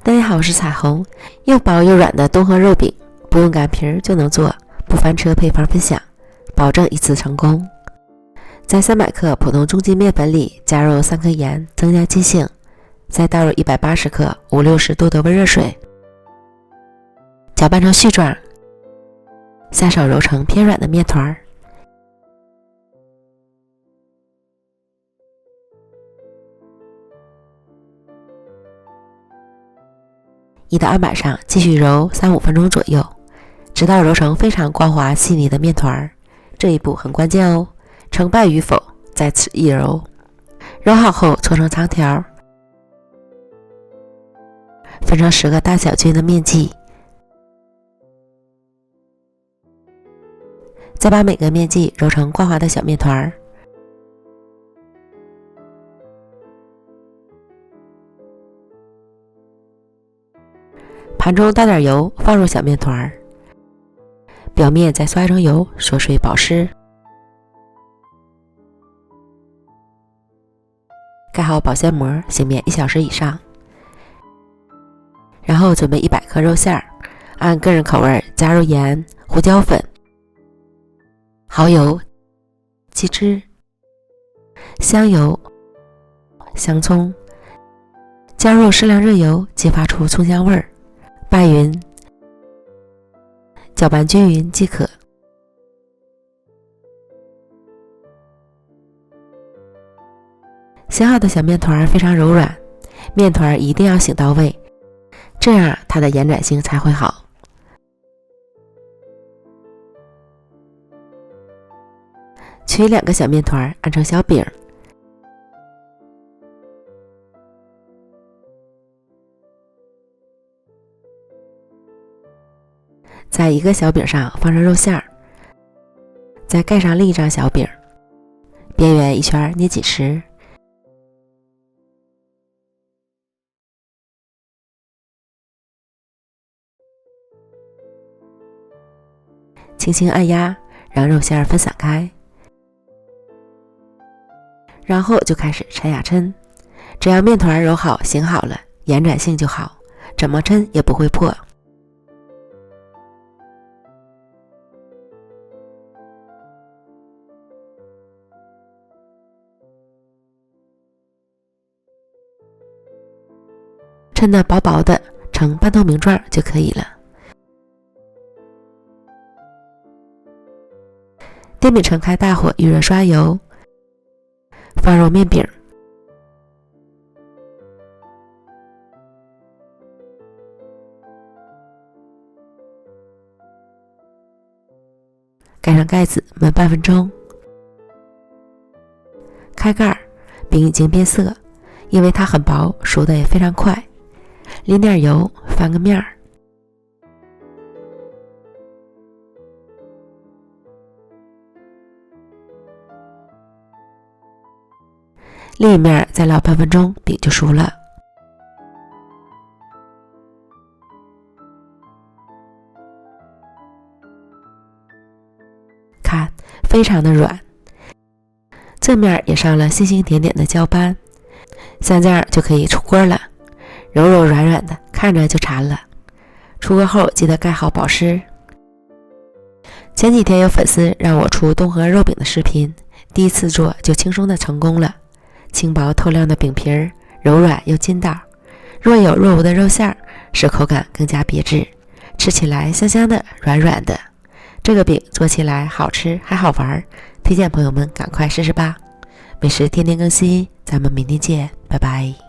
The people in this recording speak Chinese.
大家好，我是彩虹。又薄又软的东河肉饼，不用擀皮儿就能做，不翻车配方分享，保证一次成功。在300克普通中筋面粉里加入3克盐，增加筋性，再倒入180克50-60度的温热水，搅拌成絮状，下手揉成偏软的面团。移到案板上继续揉3-5分钟左右，直到揉成非常光滑细腻的面团。这一步很关键哦，成败与否在此一揉。揉好后搓成长条，分成10个大小均的面剂，再把每个面剂揉成光滑的小面团。盘中倒点油，放入小面团，表面再刷一层油，锁水保湿。盖好保鲜膜，醒面1小时以上。然后准备100克肉馅，按个人口味加入盐、胡椒粉、蚝油、鸡汁、香油、香葱，加入适量热油，激发出葱香味儿。拌匀，搅拌均匀即可。醒好的小面团非常柔软，面团一定要醒到位，这样它的延展性才会好。取2个小面团按成小饼，在一个小饼上放上肉馅，再盖上另一张小饼，边缘一圈捏紧实。轻轻按压，让肉馅分散开。然后就开始抻呀抻，只要面团揉好醒好了，延展性就好，怎么抻也不会破。抻得薄薄的，呈半透明状就可以了。电饼铛开大火，预热刷油，放入面饼，盖上盖子焖半分钟。开盖，饼已经变色，因为它很薄，熟的也非常快。淋点油，翻个面儿，另一面再烙半分钟，饼就熟了。看，非常的软，正面也上了星星点点的焦斑，像这样就可以出锅了。柔柔软软的，看着就馋了。出锅后记得盖好保湿。前几天有粉丝让我出东河肉饼的视频，第一次做就轻松的成功了。轻薄透亮的饼皮儿，柔软又筋道，若有若无的肉馅，使口感更加别致，吃起来香香的，软软的。这个饼做起来好吃还好玩，推荐朋友们赶快试试吧。美食天天更新，咱们明天见，拜拜。